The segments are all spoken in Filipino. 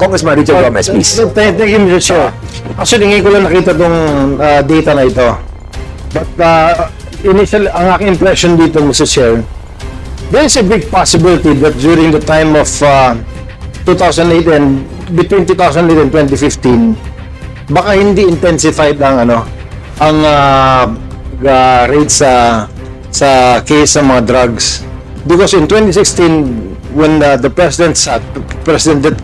Congressman Richard Gomez, please. Thank you, Mr. Chair. Actually, ngayon ko lang nakita itong data na ito. But initial, ang aking impression dito, Mr. Chair, there is a big possibility that during the time of 2008 and between 2008 and 2015, baka hindi intensified ang rate sa case ng mga drugs. Because in 2016, when the President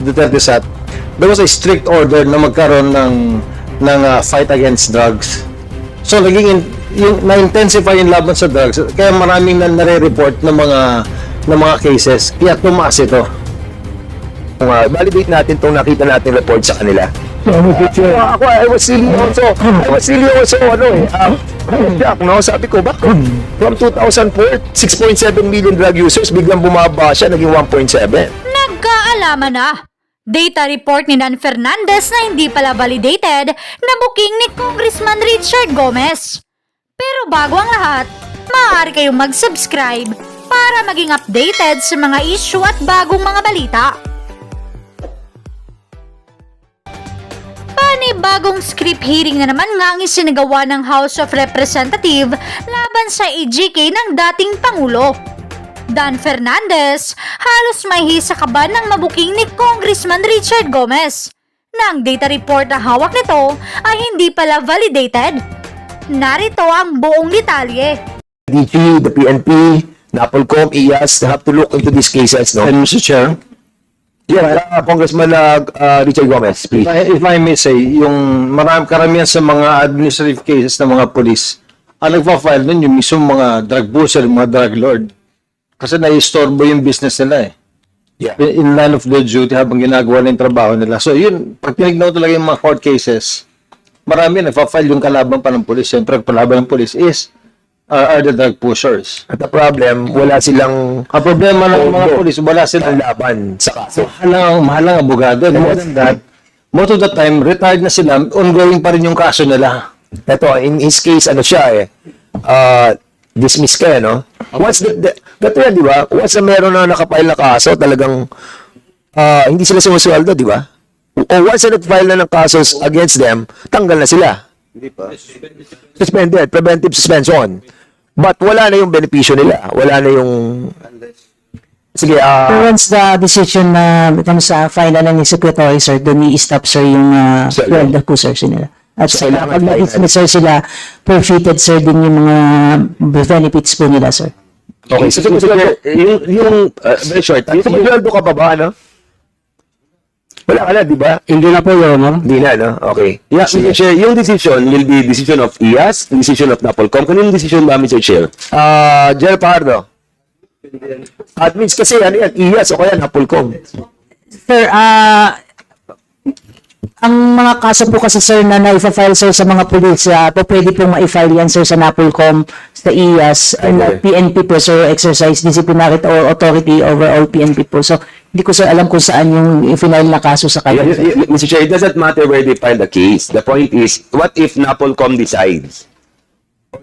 Duterte sat, there was a strict order na magkaroon ng fight against drugs. So na-intensify yung laban sa drugs. Kaya maraming nare-report ng mga cases. Kaya tumaas ito. Validate natin itong nakita natin report sa kanila. Ako, I was really also, shock, no? Sabi ko, bakit? From 2004, 6.7 million drug users, biglang bumaba siya, naging 1.7. Nagkaalaman na. Data report ni Dan Fernandez na hindi pala validated na booking ni Congressman Richard Gomez. Pero bago ang lahat, maaari kayong mag-subscribe para maging updated sa mga issue at bagong mga balita. Panibagong script hearing na naman nga ang isinagawa ng House of Representatives laban sa AGK ng dating Pangulo. Dan Fernandez, halos mahisa ka ba ng mabuking ni Congressman Richard Gomez na ang data report na hawak nito ay hindi pala validated? Narito ang buong detalye. DG, the PNP, NAPOLCOM, IAS, they have to look into these cases, no? And Mr. Chair, Congressman Richard Gomez, please. if I may say, yung karamihan sa mga administrative cases ng mga polis, ang nagpa-file nun yung mismo mga drug pusher, mga drug lord. Kasi na-istorbo yung business nila eh. Yeah. In line of their duty habang ginagawa na yung trabaho nila. So yun, pag tinignan talaga yung mga court cases, marami nagpa-file yung kalaban pa ng polis. Siyempre, ang kalaban ng polis are the drug pushers. At the problem, wala silang Ang problema ng mga polis, wala silang laban sa kaso. mahalang abogado. More than that, most of the time, retired na sila, ongoing pa rin yung kaso nila. Ito, in his case, ano siya dismiss ka, no? Once gato yan, di ba? Once na meron na nakapile na kaso, talagang hindi sila sumusweldo, di ba? O once na nag-file na ng kasos against them, tanggal na sila. Hindi pa. Suspended, preventive suspension. But wala na yung benepisyo nila. Wala na yung... Sige, Once the decision na becomes final ng secretary, sir, doon i-stop, sir, yung the po, sir, nila. At So, pag na-dismiss, sir, sila, forfeited, sir, din yung mga benefits po nila, sir. okay, so very short. Yung sumusweldo ka pa ba, ano? Wala ka na, di ba? Hindi na po, Your Honor. Hindi na, no? Okay. Yeah, Mr. Chair, yung decision will be decision of IAS, decision of NAPOLCOM. Kanino decision ba, Mr. Chair? General Pardo. Admins kasi, ano yan, IAS o kaya NAPOLCOM. Sir, ang mga kaso po kasi, sir, na na-file, sir, sa mga police, pwede pong ma-file yan, sir, sa NAPOLCOM, sa IAS, and PNP po, sir, exercise disciplinary authority over all PNP po. So, hindi ko, sir, alam kung saan yung final na kaso sa kanya. Mr. Chair, it doesn't matter where they file the case. The point is, what if NAPOLCOM decides?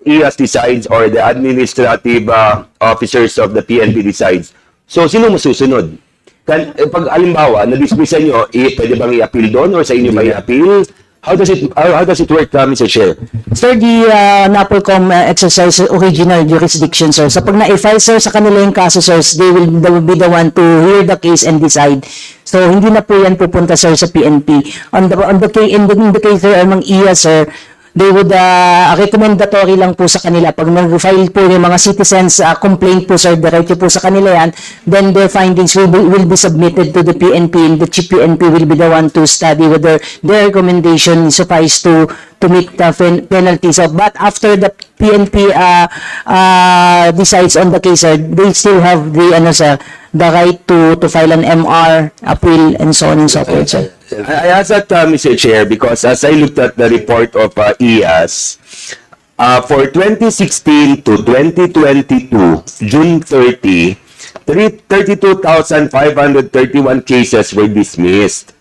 IAS decides or the administrative officers of the PNP decides. So, sino masusunod? Pag alimbawa, na-dismissan nyo, pwede bang i-appeal doon or sa inyo ba i-appeal? How does it work, Mr. Chair? Sir, the NAPOLCOM exercise original jurisdiction, sir. So, pag na-file, sir, sa kanila yung kaso, sir, they will be the one to hear the case and decide. So, hindi na po yan pupunta, sir, sa PNP. In the case, sir, among IAS, sir, they would recommendatory lang po sa kanila. Pag nag-file po yung mga citizens complaint po, sir, diretso po sa kanila yan, then their findings will be submitted to the PNP, and the chief PNP will be the one to study whether their recommendation suffice to meet the penalties. But after the PNP decides on the case, sir, they still have the right to file an MR, appeal, and so on and so forth, sir. I asked that, Mr. Chair, because as I looked at the report of IAS, for 2016 to 2022, June 30, 32,531 cases were dismissed.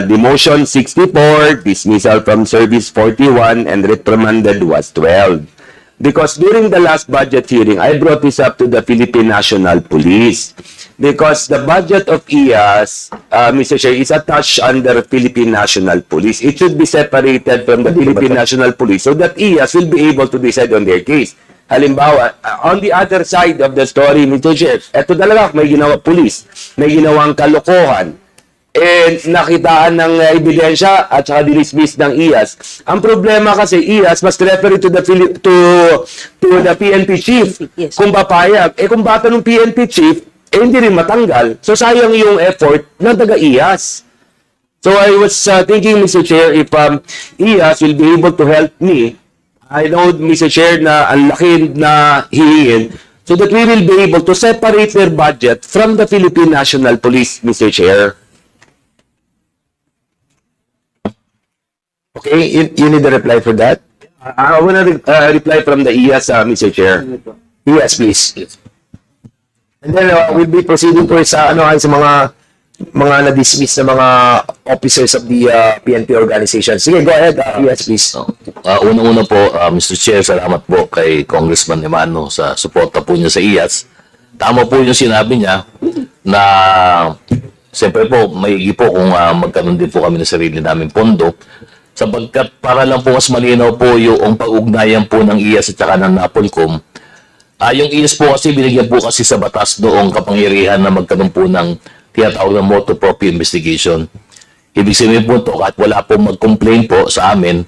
Demotion 64, dismissal from service 41, and reprimanded was 12. Because during the last budget hearing, I brought this up to the Philippine National Police. Because the budget of IAS, Mr. Chair, is attached under Philippine National Police. It should be separated from the Philippine National Police so that IAS will be able to decide on their case. Halimbawa, on the other side of the story, Mr. Chair, eto talaga, may ginawa police, may ginawang kalokohan, nakitaan ng ebidensya at saka dinismiss ng IAS. Ang problema kasi IAS must refer to the PNP chief. Yes. Kung papayag, kung bata ng PNP chief, hindi rin matanggal. So sayang yung effort ng taga-IAS. So I was thinking, Mr. Chair, if IAS will be able to help me, I know, Mr. Chair, na ang laki na hihingin, so that we will be able to separate their budget from the Philippine National Police, Mr. Chair. Okay, you need a reply for that? I want to reply from the IAS, Mr. Chair. Yes, please. And then we'll be proceeding po sa sa mga na-dismiss na mga officers of the PNP organization. Sige, go ahead. Yes, please. Unang-una po, Mr. Chair, salamat po kay Congressman Emano sa suporta po niya sa IAS. Tama po yung sinabi niya na siyempre po, maigi po kung magkaroon din po kami ng sarili naming pondo. Sapagkat para lang po mas malinaw po yung pag-ugnayan po ng IAS at saka ng NAPOLCOM. Yung IAS po kasi binigyan po kasi sa batas noong kapangyarihan na magkaroon po ng tinatawag ng motu proprio investigation. Ibig sabihin po ito, kahit wala po mag-complain po sa amin,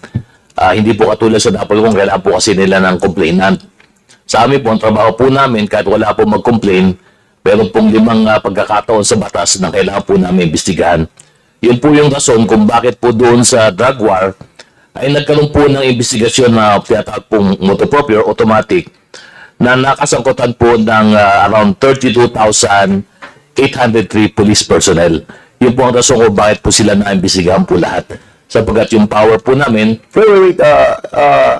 hindi po katulad sa NAPOLCOM, kailangan po kasi nila ng complainant. Sa amin po, ang trabaho po namin, kahit wala po mag-complain, meron pong 5 pagkakataon sa batas na kailangan po namin imbestigahan. Yun po yung rason kung bakit po doon sa drug war ay nagkaroon po ng investigasyon na tinatawag pong motu proprio or automatic na nakasangkutan po ng around 32,803 police personnel. Yun po ang rason kung bakit po sila na-imbestigahan po lahat. Sapagkat yung power po namin, Wait,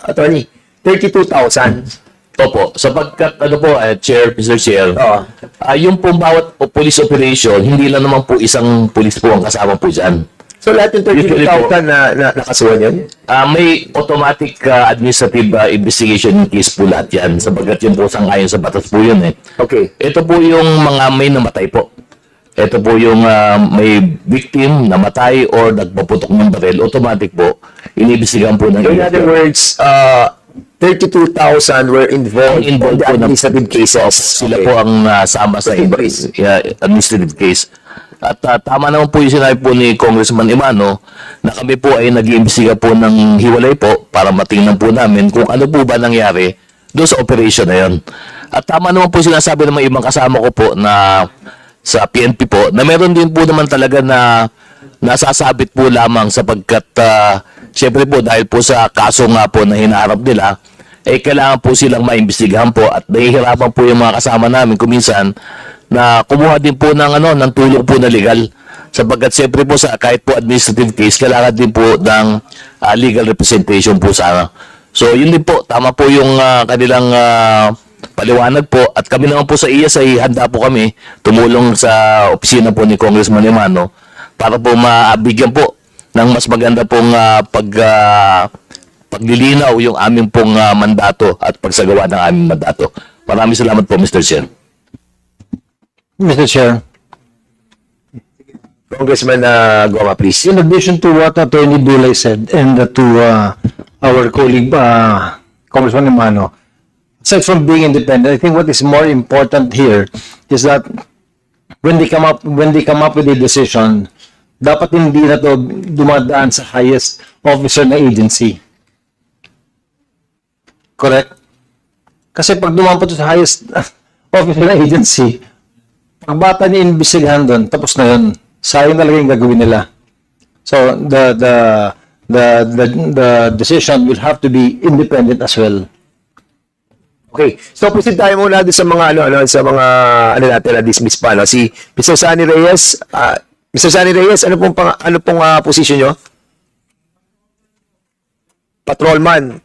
attorney. 32,000. opo, sapagkat Chair, Mr. Chair, Oo. yung pong bawat police operation, hindi lang naman po isang police po ang kasama po dyan. So lahat yung Usually 32,000 na nakasuhan yun? May automatic administrative investigation case po lahat yan, sapagkat yun po sangayon sa batas po yun eh. Okay. Ito po yung mga may namatay po. Ito po yung may victim, namatay, or nagpaputok ng baril, automatic po, iniimbestigahan po ng In other words, 32,000 were involved in Involved the po na- administrative cases. Sila Okay. po ang nasama sa administrative case. At tama naman po yung sinabi po ni Congressman Emano na kami po ay nag-iimbestiga po ng hiwalay po para matingnan po namin kung ano po ba nangyari doon sa operation na yun. At tama naman po sinasabi ng mga ibang kasama ko po na sa PNP po na meron din po naman talaga na nasasabit po lamang sapagkat syempre po dahil po sa kaso nga po na hinaharap nila kailangan po silang maimbestigahan po at nahihirapan po yung mga kasama namin kuminsan na kumuha din po ng ng tulong po na legal sapagkat syempre po sa kahit po administrative case kailangan din po ng legal representation po sana. So yun din po, tama po yung kanilang paliwanag po at kami naman po sa IAS ay handa po kami tumulong sa opisina po ni Congressman Emano para po mabigyan po ng mas maganda pong paglilinaw yung aming pong mandato at pagsagawa ng aming mandato. Maraming salamat po, Mr. Chair. Mr. Chair, Congressman Goma, please. in addition to what Attorney Dulay said and to our colleague Congressman Emano, aside from being independent, I think what is more important here is that when they come up with a decision, dapat hindi na to dumadaan sa highest officer na agency. Correct? Kasi pag dumaan pa to sa highest officer na agency, pag bata niya imbestigahan doon, tapos na yun. Sayang talaga yung gagawin nila. So the decision will have to be independent as well. Okay. So proceed tayo muna doon sa mga sa mga natin na dismiss pa si Mr. Sunny Reyes. Mr. Sunny Reyes, ano pong position nyo? Patrolman.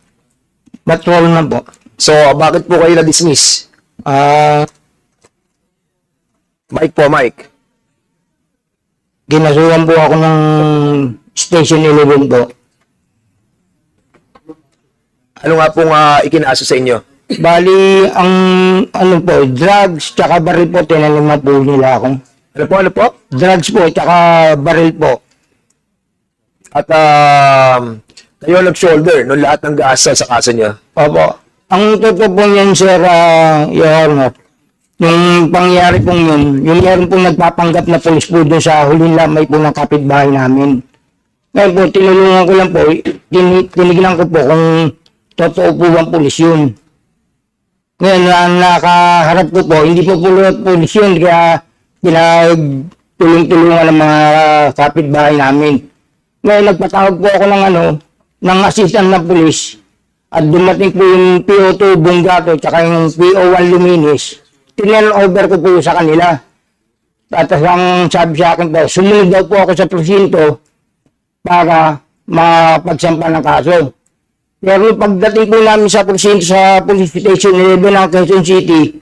Patrolman po. So bakit po kayo na-dismiss? Mike po, Mike. Ginasuhan po ako ng Station 11 po. Ano nga pong ikinaso sa inyo? Bali, ang ano po, drugs tsaka baril po, tinanong po nila ako. Ano po? Drugs po, tsaka baril po. At kayo nag-shoulder nung lahat ng gasto sa kaso niyo. Opo. Ang totoo po niyan, sir, Your Honor, yung pangyari pong yun, yung meron pong nagpapanggap na polis po doon sa huling lamay po ng kapitbahay namin. Ngayon po, tinulungan ko lang po, tinignan ko po kung totoo po bang polis yun. Ngayon, nakaharap ko po, hindi po polis yun, kaya tulong-tulungan ng mga kapitbahay namin. Ngayon, nagpatawag po ako ng assistant na polis, at dumating po yung PO2 Bungato, tsaka yung PO1 Luminis. Over ko po sa kanila. At ang sabi sa akin po, sumunod daw po ako sa presinto para mapagsampa ng kaso. Pero pagdating po namin sa presinto sa Police Station 11 ng Quezon City,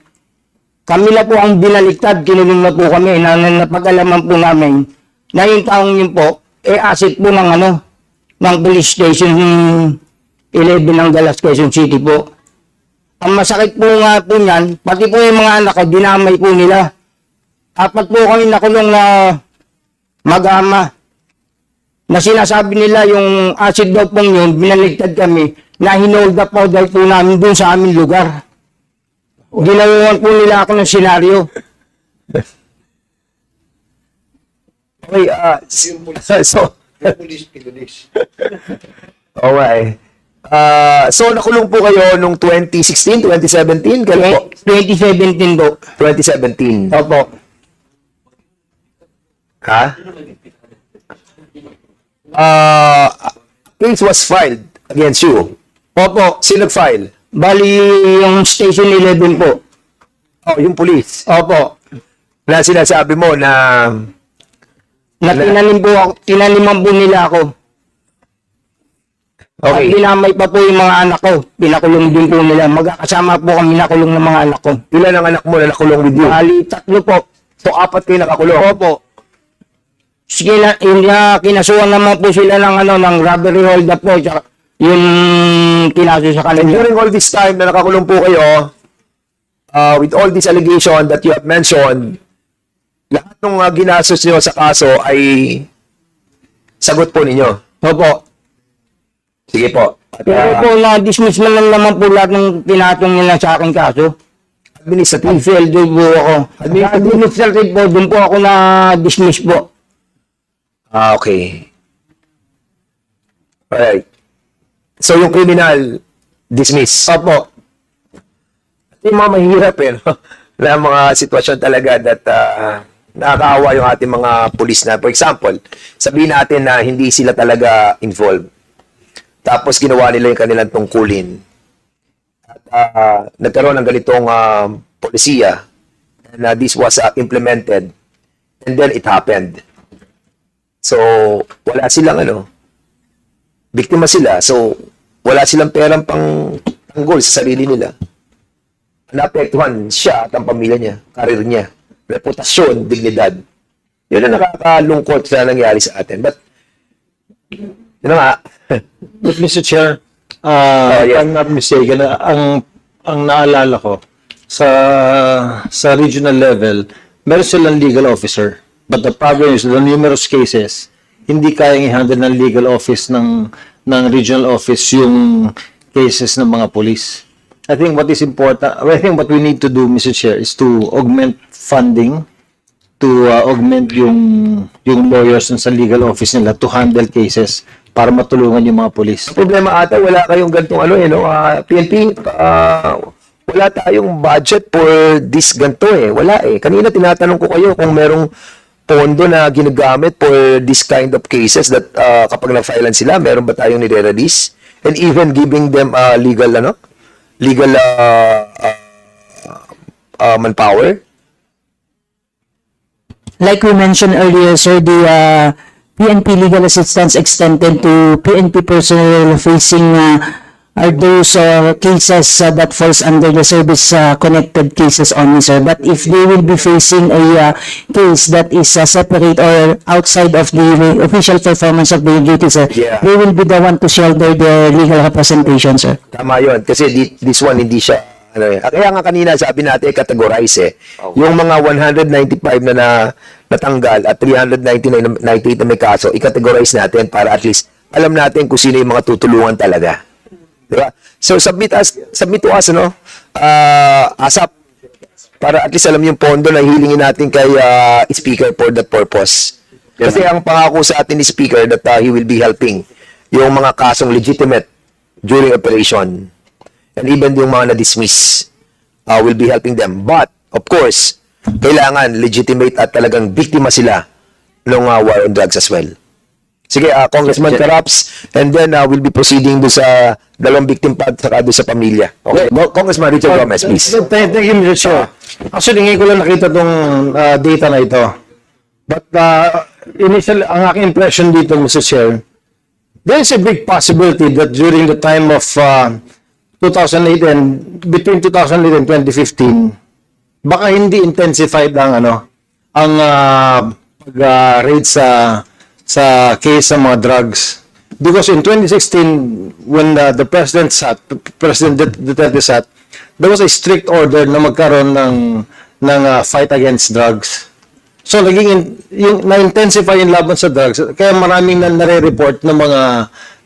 kami na po ang binaliktad, kinulong na po kami, na napag-alaman po namin na yung taong yun po, asset po ng Police Station 11 ng Galas, Quezon City po. Ang masakit po nga po niyan, pati po yung mga anak ko, dinamay po nila. 4 po kami nakulong na mag-ama. Na sinasabi nila yung acid daw pong yun, binaligtad kami, na hinold up po daw po namin dun sa aming lugar. Ginawan po nila ako ng senaryo. Okay, so, okay. So, nakulong po kayo nung 2016, 2017? Kailan po? 2017 po. 2017. Opo. Ha? Case was filed against you. Opo. Sino nag-file? Bali yung Station 11 po. Oh, yung police. Opo. Na sinasabi mo na Na tinaniman po nila ako. At okay. dinamay pa po yung mga anak ko. Pinakulong din po nila. Magkakasama po kami nakulong ng mga anak ko. Ilan ang anak mo na nakulong with you? Bali, 3 po. So, 4 kayo nakakulong. Opo. Sige na, kinasuhan naman po sila ng robbery hold up po. Tsaka yung kinaso sa And kanila. during all this time na nakakulong po kayo, with all this allegation that you have mentioned, lahat ng ginasos nyo sa kaso ay sagot po ninyo. Opo. Sige po. At, Pero po na-dismiss naman po lahat ng pinatong nila sa aking kaso. administrative. Failed po ako. Administrative po, dun po ako na-dismiss po. Okay. Alright. So, yung criminal, dismiss. Opo. Yung mga mahirap no? Na mga sitwasyon talaga that nakakaawa yung ating mga pulis na. For example, sabihin natin na hindi sila talaga involved. Tapos ginawa nila yung kanilang tungkulin. At nagkaroon ng ganitong polisiya na this was implemented and then it happened. So, wala silang biktima sila. So, wala silang perang tanggol sa sarili nila. Naapektuhan siya at ang pamilya niya, karir niya, reputasyon, dignidad. Yun ang nakakalungkot sa nangyari sa atin. But, yun nga. But Mr. Chair, if yes. I'm not mistaken, ang naalala ko sa regional level, meron silang legal officer. But the problem is, the numerous cases, hindi kayang i-handle ng legal office ng regional office yung cases ng mga police. I think what is important, I think what we need to do, Mr. Chair, is to augment funding, to augment yung lawyers sa legal office nila to handle cases para matulungan yung mga police. Problema ata, wala kayong gantong PNP, wala tayong budget for this ganto Wala Kanina tinatanong ko kayo kung merong pondo na ginagamit for this kind of cases that kapag na-filean sila, meron ba tayong nire-release? And even giving them legal manpower? Like we mentioned earlier, sir, the PNP legal assistance extended to PNP personnel facing are those cases that falls under the service connected cases only, sir. But if they will be facing a case that is separate or outside of the official performance of their duty, sir, Yeah. they will be the one to shoulder the legal representation, sir. Tama yun. Kasi this one, hindi siya, ano eh. Kaya nga kanina sabi natin, categorize eh. Yung mga 195 na natanggal at 398 na may kaso, i-categorize natin para at least alam natin kung sino yung mga tutulungan talaga. Diba? So, submit to us, ano? ASAP. Para at least alam yung pondo na hilingin natin kay Speaker for that purpose. Kasi ang pangako sa atin ni Speaker that he will be helping yung mga kasong legitimate during operation. And even yung mga na-dismiss will be helping them. But, of course, kailangan legitimate at talagang biktima sila ng war on drugs as well. Sige, Congressman Caraps, and then we'll be proceeding doon sa dalawang victim pa at saka doon sa pamilya. Okay, Congressman Richard Gomez, please. Thank you, Mr. Chair. Actually, ngayon ko lang nakita tong data na ito. But initial, ang aking impression dito, Mr. Chair, there is a big possibility that during the time of 2008 and between 2008 and 2015, baka hindi intensified ang pag-raid sa case ng mga drugs. Because in 2016, when the President Duterte sat, there was a strict order na magkaroon ng fight against drugs. So, na-intensify yung laban sa drugs. Kaya maraming nare-report ng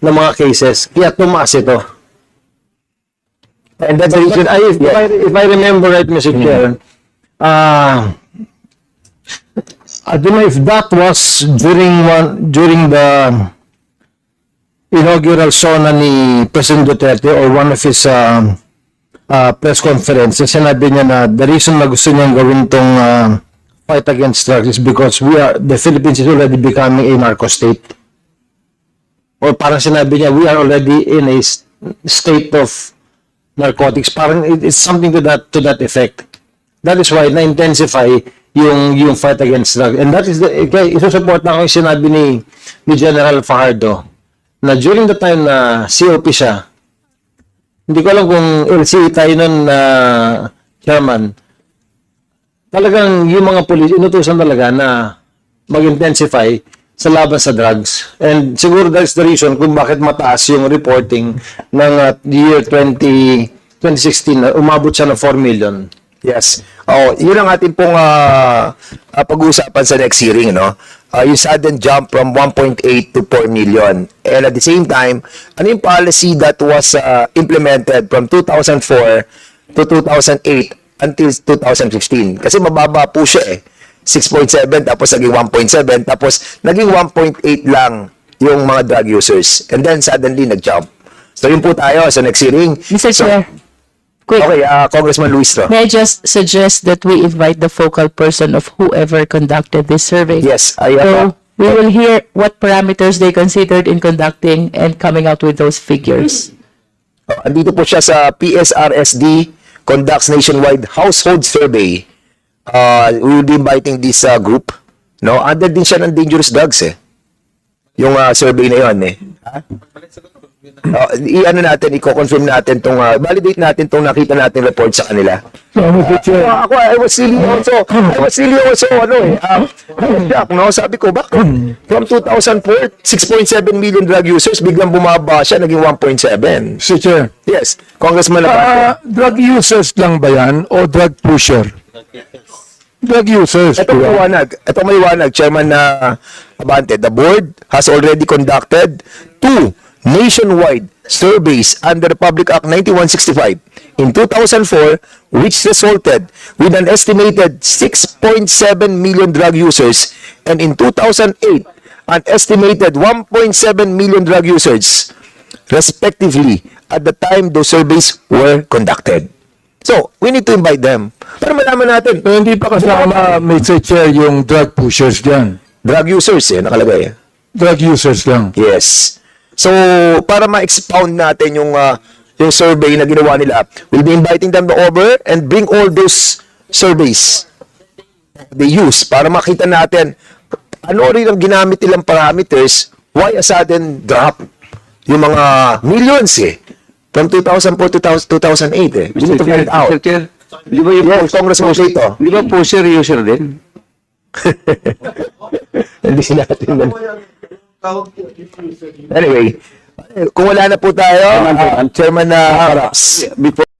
mga cases. Kaya tumaas ito. And that's the reason, if I remember right, Mr. Chair, I don't know if that was during the inaugural SONA ni President Duterte or one of his press conferences. Sinabi niya na the reason na gusto niyang gawin tong fight against drugs is because the Philippines is already becoming a narco state. Or parang sinabi niya, we are already in a state of narcotics. Parang it's something to that effect. That is why na-intensify yung fight against drugs. And that is kaya isusupport na ako yung sinabi ni General Fajardo na during the time na COP siya, hindi ko alam kung LC tayo nun na chairman, talagang yung mga police, inutusan talaga na mag-intensify sa laban sa drugs. And siguro that's the reason kung bakit mataas yung reporting ng year 2016 na umabot siya ng 4 million. Yes. Yun ang ating pong pag-uusapan sa next hearing, no? Yung sudden jump from 1.8 to 4 million. And at the same time, ano yung policy that was implemented from 2004 to 2008 until 2015? Kasi mababa po siya eh. 6.7 tapos naging 1.7 tapos naging 1.8 lang yung mga drug users. And then suddenly nag-jump. So yun po tayo sa next hearing. Mr. Chair, quick. Okay, Congressman Luis. May I just suggest that we invite the focal person of whoever conducted this survey? Yes, So, we will hear what parameters they considered in conducting and coming out with those figures. andito po siya sa PSRSD conducts nationwide household survey. We will be inviting this group. No, under din siya ng dangerous drugs eh. Yung survey na yon eh. I-ano natin, i-confirm natin tong validate natin tong nakita natin report sa kanila. Ako, I was really also shock, no? Sabi ko, bakit? From 2004, 6.7 million drug users, biglang bumaba siya, naging 1.7. Mr. Chair, Yes, Congressman Abante. drug users lang ba yan o drug pusher? Drug users. Ito maliwanag, Chairman Abante. The board has already conducted 2 nationwide surveys under the Public Act 9165 in 2004, which resulted with an estimated 6.7 million drug users, and in 2008, an estimated 1.7 million drug users, respectively, at the time those surveys were conducted. So, we need to invite them para malaman natin. Pero hindi pa kasama, Mr. Chair, yung drug pushers dyan. Drug users nakalagay. Drug users lang. Yes. So, para ma-expound natin yung survey na ginawa nila, we'll be inviting them over and bring all those surveys they use para makita natin ano rin ang ginamit nilang parameters, why a sudden drop. Yung mga millions From 2004 to 2008 eh. We need to find out. Mr. Chair, di ba yung Yes, Congressman Tito. di ba pusher user din? Hindi natin. Anyway, kung wala na po tayo, Chairman na Harap, before